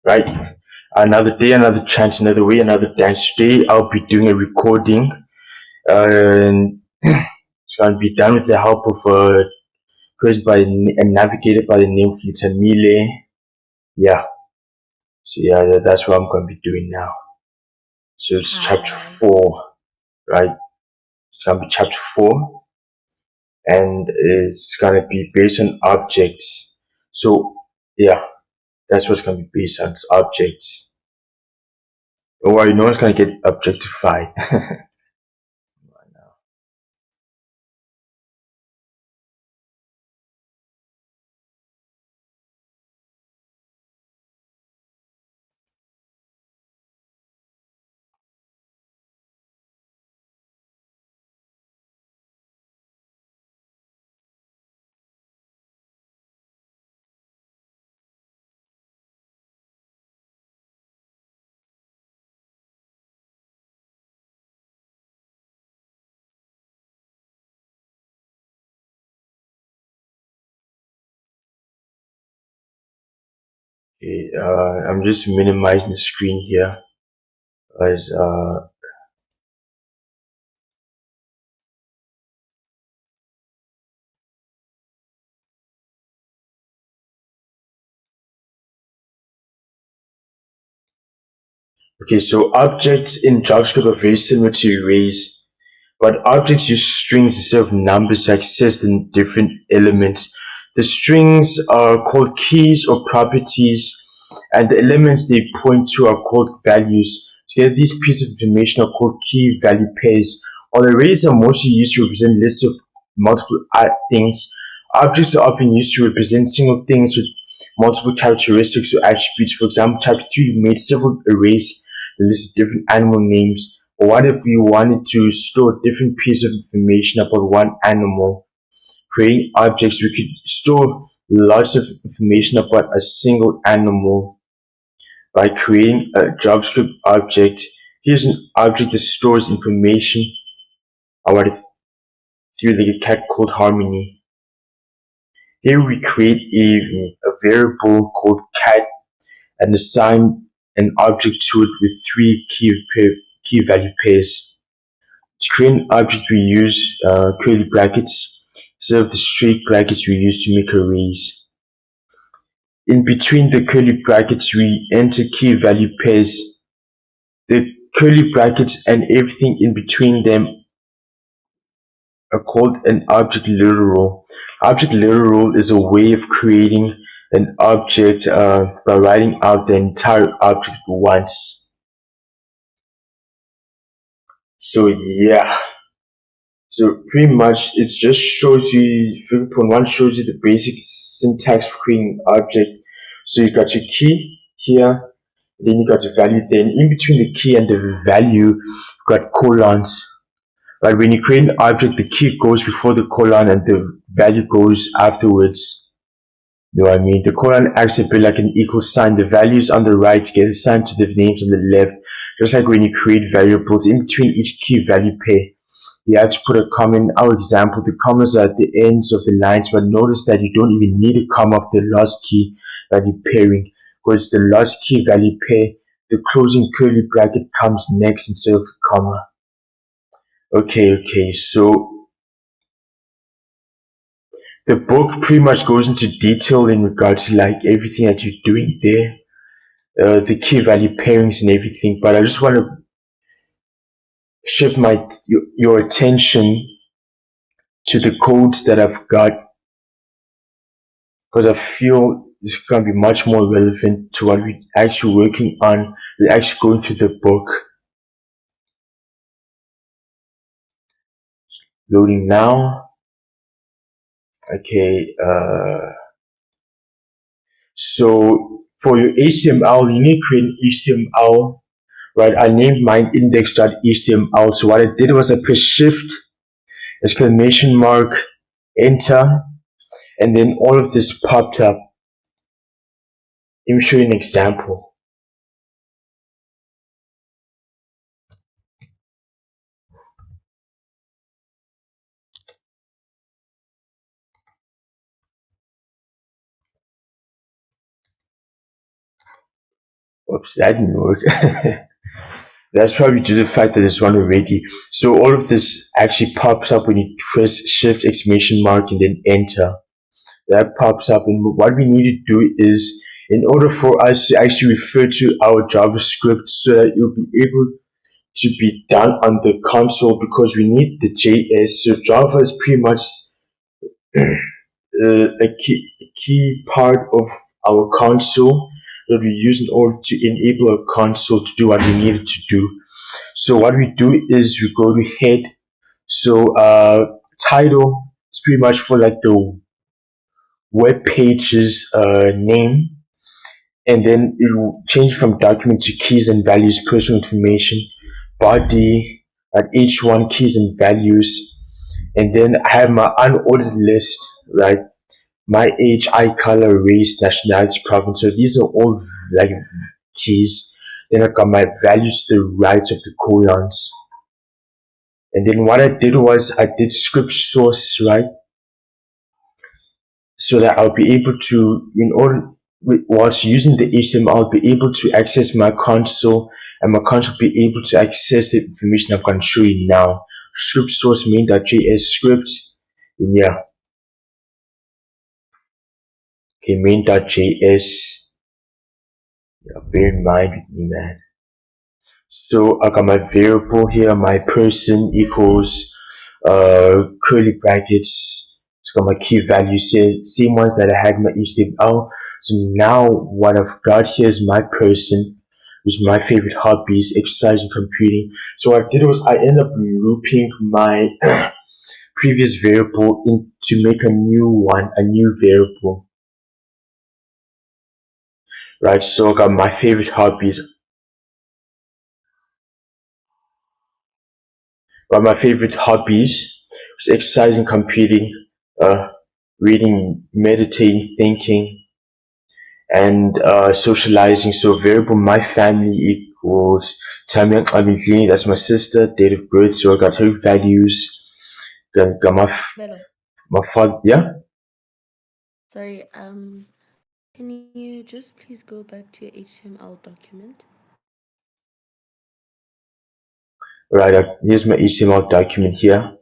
right? Another day, another chance, another way, another dance. Today, I'll be doing a recording, and it's gonna be done with the help of created by and navigated by the name Flitter Mile. Yeah, so yeah, that's what I'm gonna be doing now. So it's chapter Hi. 4, right? It's gonna be chapter 4, and it's gonna be based on objects. So yeah, that's what's gonna be based on, it's objects. Don't worry, no one's gonna get objectified. Okay, I'm just minimizing the screen here as okay, so objects in JavaScript are very similar to arrays, but objects use strings instead of numbers to access the different elements. The strings are called keys or properties, and the elements they point to are called values. Together, these pieces of information are called key value pairs. While arrays are mostly used to represent lists of multiple things, objects are often used to represent single things with multiple characteristics or attributes. For example, chapter 3 made several arrays that listed different animal names. But what if we wanted to store different pieces of information about one animal? Creating objects, we could store lots of information about a single animal by creating a JavaScript object. Here's an object that stores information about a three-legged cat called Harmony. Here we create a variable called cat and assign an object to it with three key value pairs. To create an object, we use curly brackets instead of the straight brackets we use to make arrays. In between the curly brackets, we enter key value pairs. The curly brackets and everything in between them are called an object literal. Object literal is a way of creating an object by writing out the entire object once. So yeah, so pretty much it just shows you, figure point one shows you the basic syntax for creating an object. So you got your key here, then you got your value. Then in between the key and the value, you got colons. But when you create an object, the key goes before the colon and the value goes afterwards. You know what I mean? The colon acts a bit like an equal sign. The values on the right get assigned to the names on the left. Just like when you create variables, in between each key value pair, you have to put a comma. In our example, the commas are at the ends of the lines, but notice that you don't even need a comma of the last key value pairing, because the last key value pair, the closing curly bracket comes next instead of a comma. Okay, so the book pretty much goes into detail in regards to like everything that you're doing there, the key value pairings and everything. But I just want to shift your attention to the codes that I've got, because I feel it's gonna be much more relevant to what we're actually working on. We're actually going through the book. Loading now. Okay. So for your HTML, you need to create an HTML, right? I named mine index.html. So what I did was I pressed shift, exclamation mark, enter, and then all of this popped up. Let me show you an example. Oops, that didn't work. That's probably due to the fact that there's one already. So all of this actually pops up when you press shift exclamation mark and then enter. That pops up, and what we need to do is, in order for us to actually refer to our JavaScript so that you'll be able to be done on the console, because we need the JS. So Java is pretty much a key part of our console that we use in order to enable a console to do what we need it to do. So what we do is we go to head. So title is pretty much for like the web page's name, and then it will change from document to keys and values, personal information, body, at each one keys and values, and then I have my unordered list, right? My age, eye color, race, nationality, province. So these are all like keys. Then I got my values to the right of the colons. And then what I did was I did script source, right? So that I'll be able to, in order, whilst using the HTML, I'll be able to access my console, and my console will be able to access the information I'm going to show you now. Script source main.js script, and yeah, okay, main.js. Yeah, bear in mind with me, man. So I got my variable here, my person equals curly brackets. So got my key values here, same ones that I had in my HTML. So now what I've got here is my person, which is my favorite hobbies, exercise and computing. So what I did was I ended up looping my previous variable in to make a new one, a new variable. Right, so I got my favorite hobbies. But my favorite hobbies was exercising, computing, uh, reading, meditating, thinking, and socializing. So variable my family equals Tammy Clean, that's my sister, date of birth. So I got her values. Got Hello. my father. Yeah, Sorry, can you just please go back to your HTML document? right. Here's my HTML document here.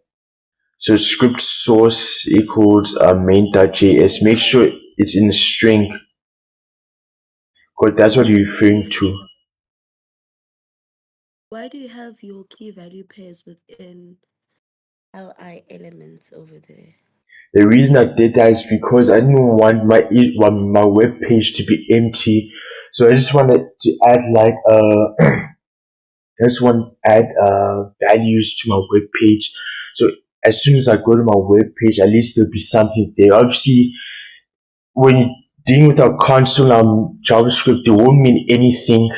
So script source equals main.js. Make sure it's in a string, because that's what you're referring to. Why do you have your key value pairs within li elements over there? The reason I did that is because I didn't want my web page to be empty, so I just wanted to add like I just want to add values to my web page. So as soon as I go to my web page, at least there'll be something there. Obviously, when you're dealing with our console JavaScript, they won't mean anything.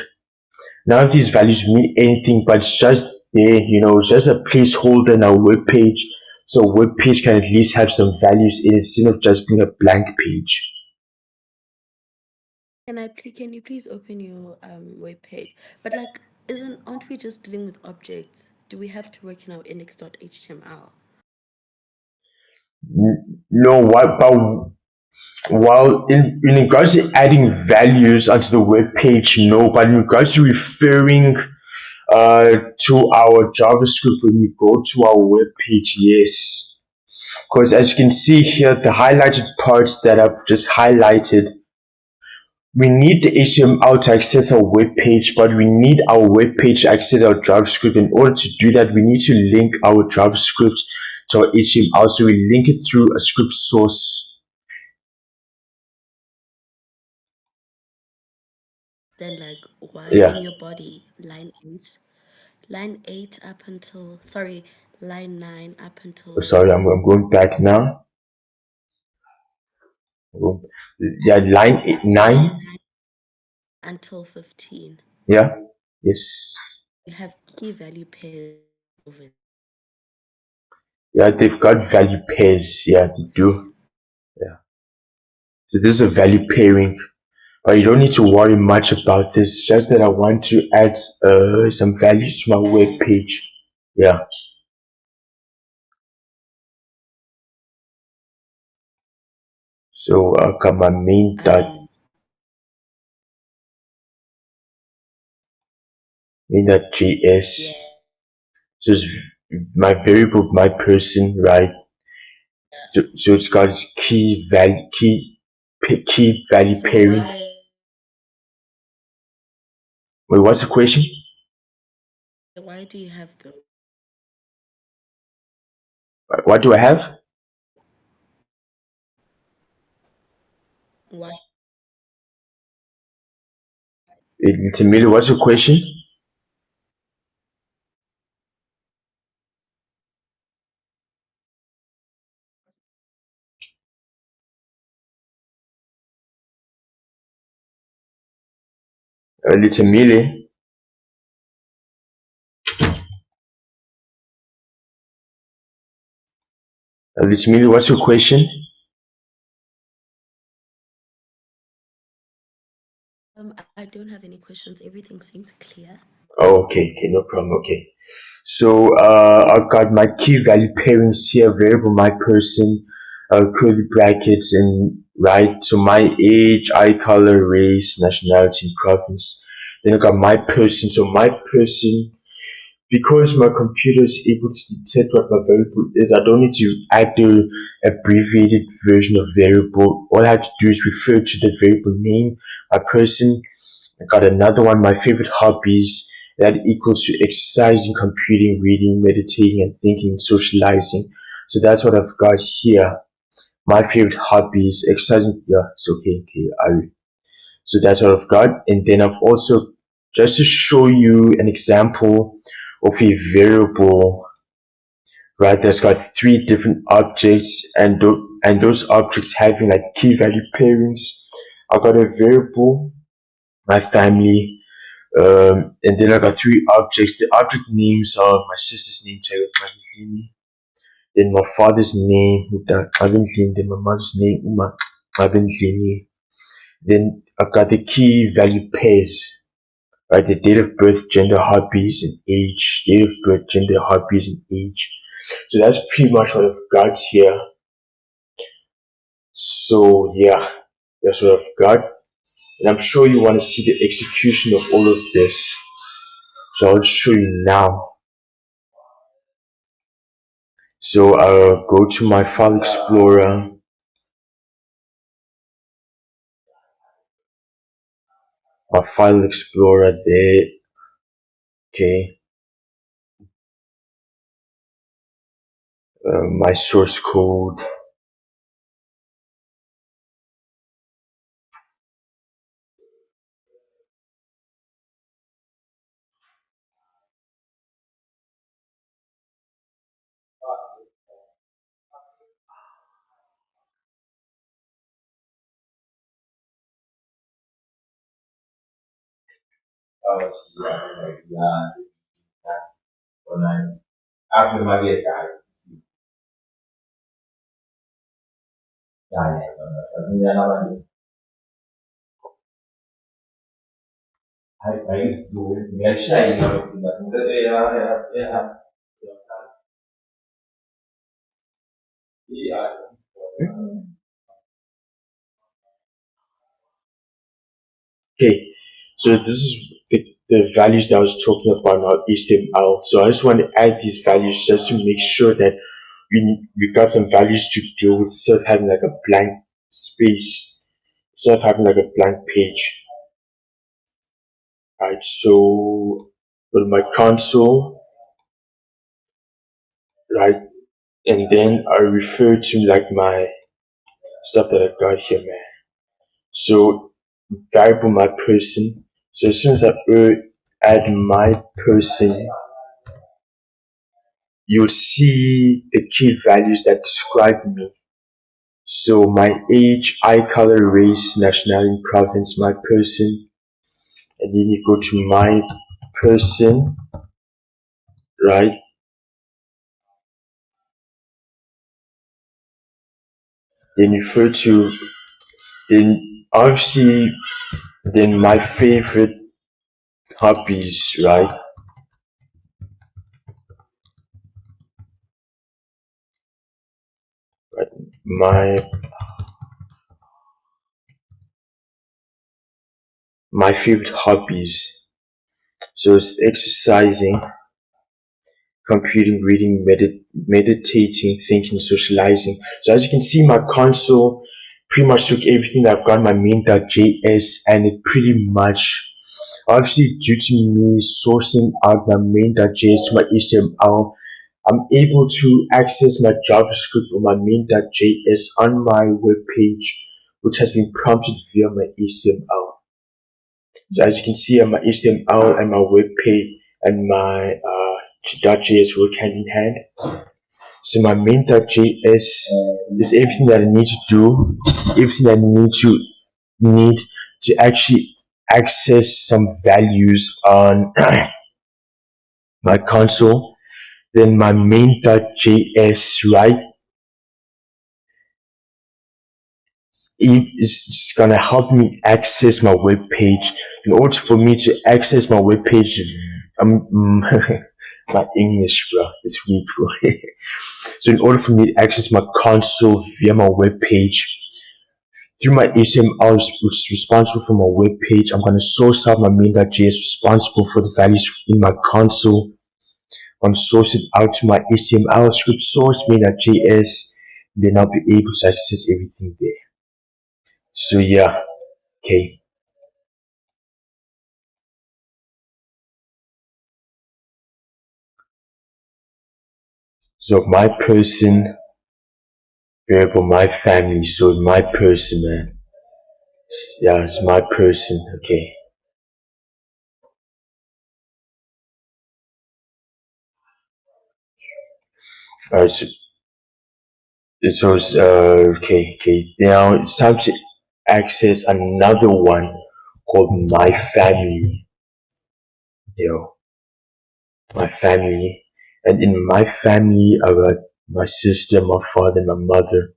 None of these values mean anything, but it's just there, just a placeholder in our web page. So a web page can at least have some values in it instead of just being a blank page. Can you please open your web page? But like, aren't we just dealing with objects? Do we have to work in our index.html? No, what, but while in regards to adding values onto the web page, no, but in regards to referring to our JavaScript when we go to our web page, yes. Because as you can see here, the highlighted parts that I've just highlighted, we need the HTML to access our web page, but we need our web page to access our JavaScript. In order to do that, we need to link our JavaScript to our HTML. So we link it through a script source. Then like, why Yeah. in your body, line 8 up until, sorry, line 9 up until Sorry, I'm going back now. Yeah, line line 9. 9 until 15. Yeah. Yes. You have key value pairs over there. Yeah, they've got value pairs. Yeah, they do. Yeah. So this is a value pairing, but you don't need to worry much about this. Just that I want to add some values to my web And page. Yeah. So I got my main dot. um in that JS. Yeah. So it's my variable, my person, right? So it's got its key value So pairing. Wait, what's the question? why do you have those? What do I have? Why? It's a middle. What's the question? It's a melee. It's a middle. What's your question? I don't have any questions. Everything seems clear. Oh, okay, no problem. Okay. So I've got my key value pairings here, variable my person, curly brackets, and right. So my age, eye color, race, nationality, and province. Then I got my person. So my person, because my computer is able to detect what my variable is, I don't need to add the abbreviated version of variable. All I have to do is refer to the variable name, my person. I got another one, my favorite hobbies, that equals to exercising, computing, reading, meditating, and thinking, socializing. So that's what I've got here. My favorite hobbies, exercising. Yeah, it's okay. So that's what I've got. And then I've also, just to show you an example of a variable, right, that's got three different objects, and those objects having like key value pairings. I've got a variable, my family, and then I got three objects. The object names are my sister's name, Magdalene, then my father's name, Magdalene, then my mother's name, Magdalene. Then I got the key value pairs, right? The date of birth, gender, hobbies, and age. Date of birth, gender, hobbies, and age. So that's pretty much what I've got here. So yeah, that's what I've got. And I'm sure you want to see the execution of all of this. So I'll show you now. So I'll go to my file explorer. My file explorer there. Okay. My source code. Okay. So this is the values that I was talking about now, HTML. So I just want to add these values just to make sure that we got some values to deal with instead of having like a blank space, instead of having like a blank page. Alright, so go to my console, right? And then I refer to like my stuff that I got here, man. So variable my person. So as soon as I add my person, you'll see the key values that describe me. So my age, eye color, race, nationality, province, my person, and then you go to my person, right? Then you refer to, then obviously, then my favorite hobbies, right? Right. My favorite hobbies. So it's exercising, computing, reading, meditating, thinking, socializing. So as you can see, my console pretty much took everything that I've got in my main.js, and it pretty much, obviously due to me sourcing out my main.js to my HTML, I'm able to access my JavaScript or my main.js on my web page, which has been prompted via my HTML. So as you can see, my HTML and my web page and my .js work hand in hand. So my main.js is everything that I need to do, everything that I need to actually access some values on my console. Then my main.js, right, is gonna help me access my web page. In order for me to access my web page, my English, bro, is weak, bro. So in order for me to access my console via my web page through my HTML, which is responsible for my web page, I'm gonna source out my main.js responsible for the values in my console. I'm source it out to my HTML script source main.js, then I'll be able to access everything there. So yeah, okay. So my person variable, my family. So my person, man. Yeah, it's my person. Okay. Alright. So it's okay. Now it's time to access another one called my family. My family. And in my family, I got my sister, my father, my mother.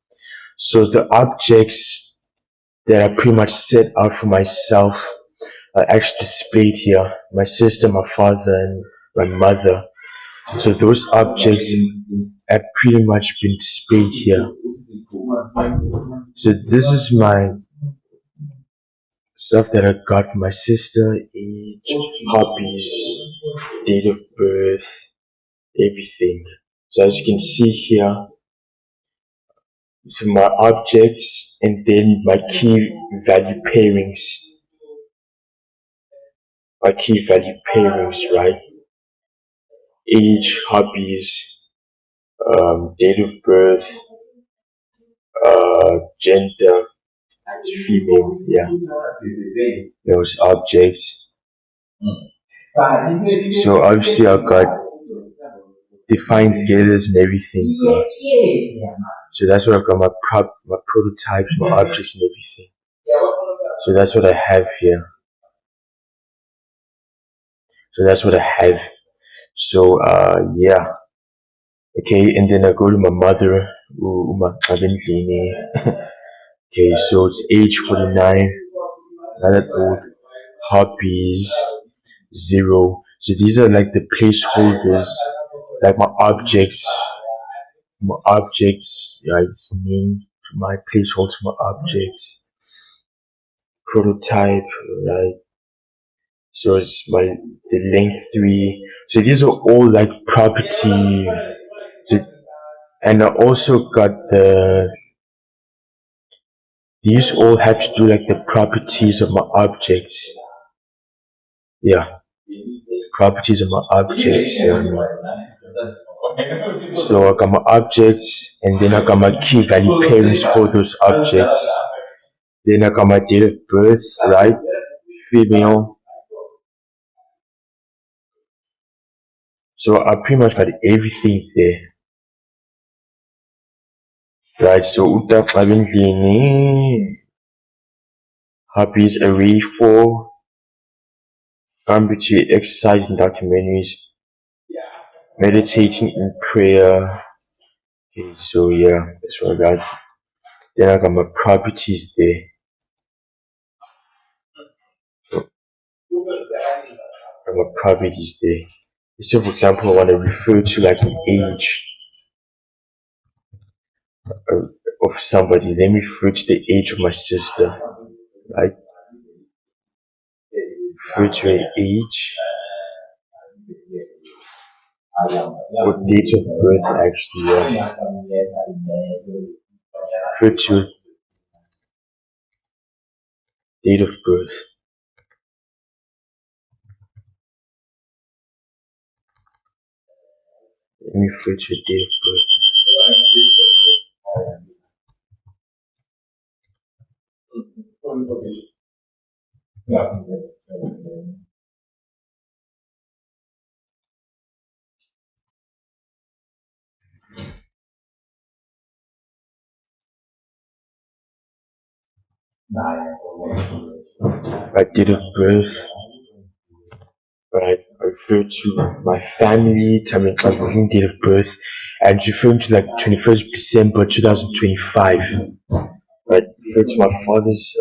So the objects that I pretty much set out for myself are actually displayed here. My sister, my father, and my mother. So those objects have pretty much been displayed here. So this is my stuff that I got for my sister: age, hobbies, date of birth, everything. So as you can see here, so my objects and then my key value pairings. Right? Age, hobbies, date of birth, gender, female, yeah, those objects. So obviously I've got defined getters and everything. So that's what I've got, my prototypes, my objects and everything. So that's what I have here. So yeah. Okay, and then I go to my mother. Okay, so it's age 49, not that old. Hobbies 0. So these are like the placeholders, like my objects. Yeah, it's named my placeholders for my objects. Prototype, right? So it's the length 3. So these are all like property. And I also got these all have to do like the properties of my objects. Yeah, properties of my objects. So I got my objects, and then I got my key value pairings for those objects. Then I got my date of birth, right? Female. So I pretty much got everything there. Right, so hobbies array 4, between exercise and documentaries, meditating in prayer. Okay, so yeah, that's what I got. Then I got my properties there. My properties there. So for example, I want to refer to like an age of somebody. Let me refer to the age of my sister, right? Refer to her age. or date of birth actually, refer to date of birth. Let me refer to a date of birth. Right, date of birth. Right, I refer to my family, time and like date of birth, and referring to like 21st December 2025. Right, refer to my father's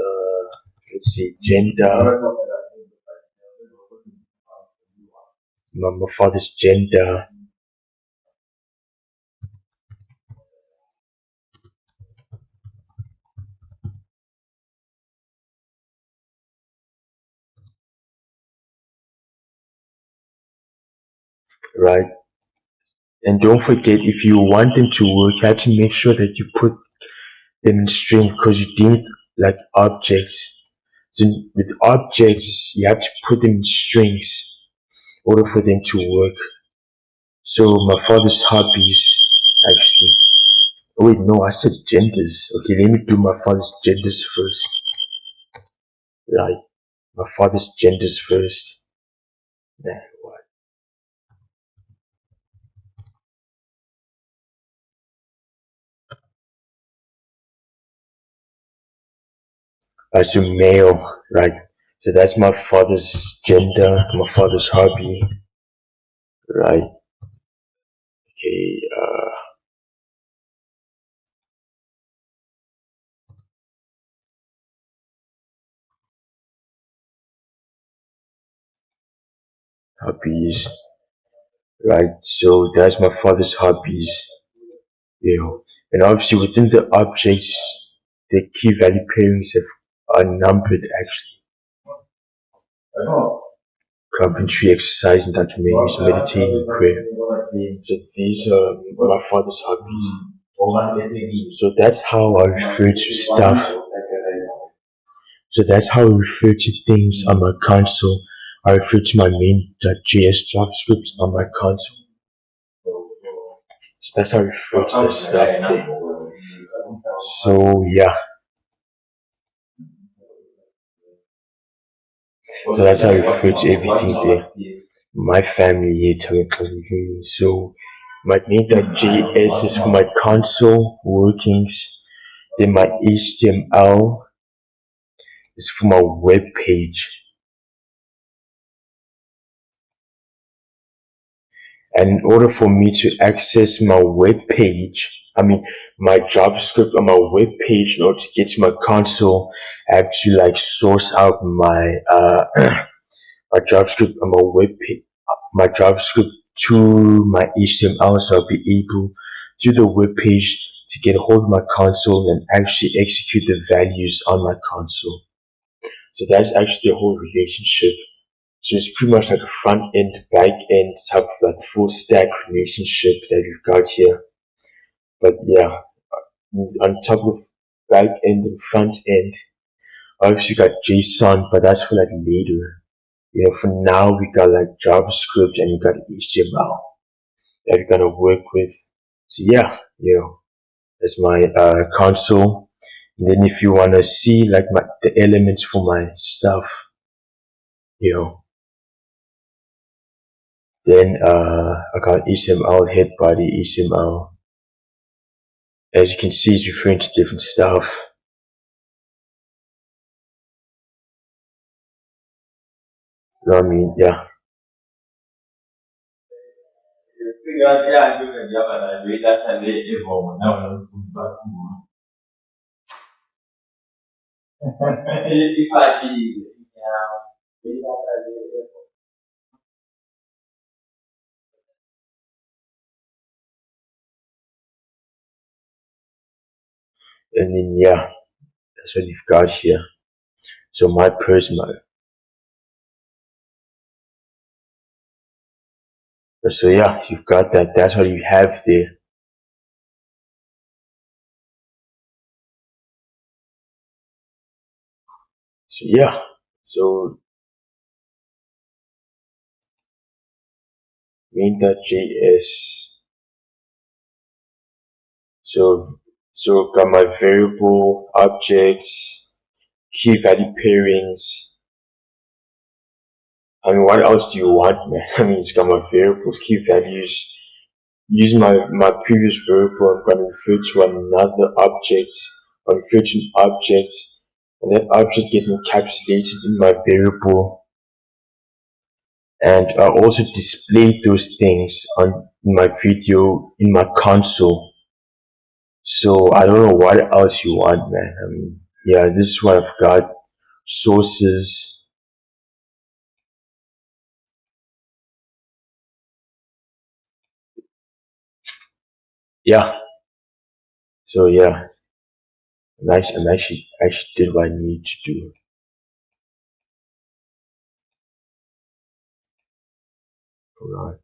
let's say gender, my father's gender. Right, and don't forget, if you want them to work, you have to make sure that you put them in string because you deal with like objects. So with objects, you have to put them in strings in order for them to work. So my father's hobbies, actually. Oh wait, no, I said genders. Okay, let me do my father's genders first. Right, my father's genders first. Then what? As a male, right? So that's my father's gender, my father's hobby, right? Okay, hobbies, right? So that's my father's hobbies, you know. And obviously within the objects, the key value pairings are numbered actually. Carpentry, exercise, and documentaries, meditating, and prayer. So these are my father's hobbies. So that's how I refer to stuff. So that's how I refer to things on my console. I refer to my main.js JavaScript on my console. So that's how I refer to the stuff there. So yeah, so that's how I refer to everything there. My family here telling so my main.js is for my console workings. Then my HTML is for my web page. And in order for me to access my web page, I mean my JavaScript on my web page, in order to get to my console, I have to like source out my my JavaScript on my web page, my JavaScript to my HTML, so I'll be able to the web page to get a hold of my console and actually execute the values on my console. So that's actually the whole relationship. So it's pretty much like a front end, back end type of like full stack relationship that we've got here. But yeah, on top of back end and front end, obviously got JSON, but that's for like later. You know, for now we got like JavaScript and we got HTML that we're gonna work with. So yeah, that's my console. And then if you wanna see like the elements for my stuff, you know, then I got HTML, head body, HTML. As you can see, it's referring to different stuff. You know what I mean? Yeah. And then yeah, that's what you've got here. So my personal So yeah, you've got that. That's what you have there. So yeah. So main.js. So got my variable objects, key value pairings. I mean, what else do you want, man? I mean, it's got my variables, key values. Using my previous variable, I'm going to refer to another object. I refer to an object, and that object gets encapsulated in my variable. And I also display those things on my video in my console. So I don't know what else you want, man. I mean, yeah, this is what I've got. Sources. Yeah. So yeah, I'm actually did what I need to do. Hold on.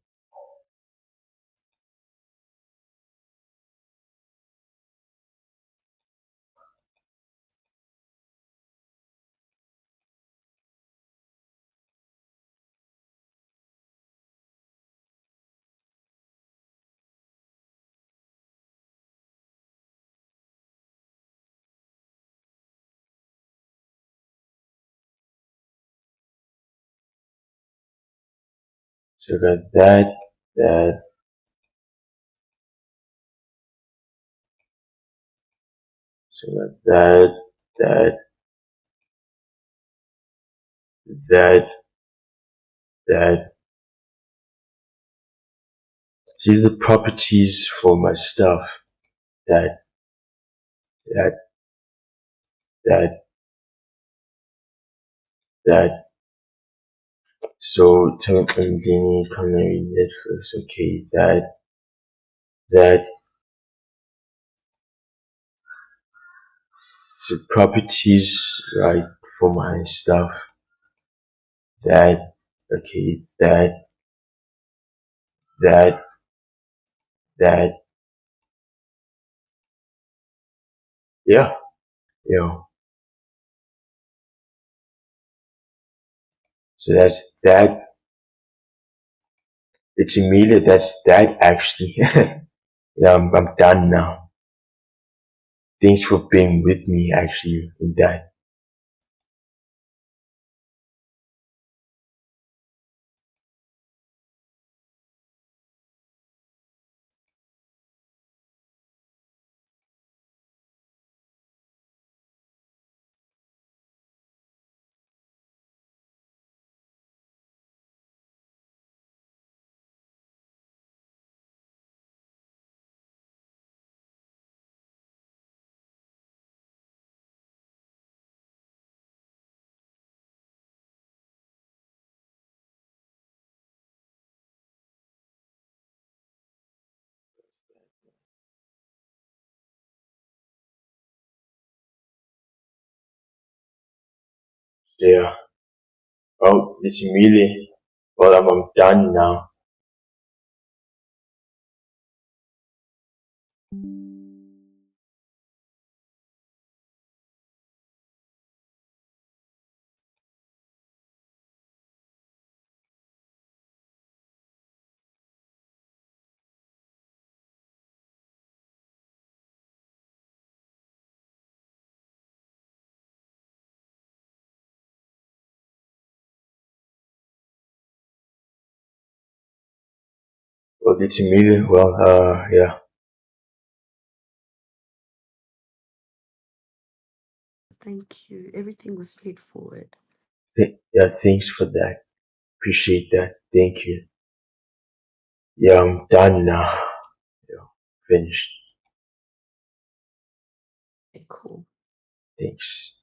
So I got that, so I got that, that, that. These are the properties for my stuff. That, that, that, that. So tell me, culinary Netflix. Okay, that. So properties, right, for my stuff. That, okay, that, that. Yeah, yeah. So that's that. It's immediate. That's that actually. Yeah, I'm done now. Thanks for being with me actually in that. Yeah. Oh, it's immediate. Well, I'm done now. Well, it's immediate. Well, yeah. Thank you. Everything was straightforward. Yeah, thanks for that. Appreciate that. Thank you. Yeah, I'm done now. Yeah, finished. Cool. Thanks.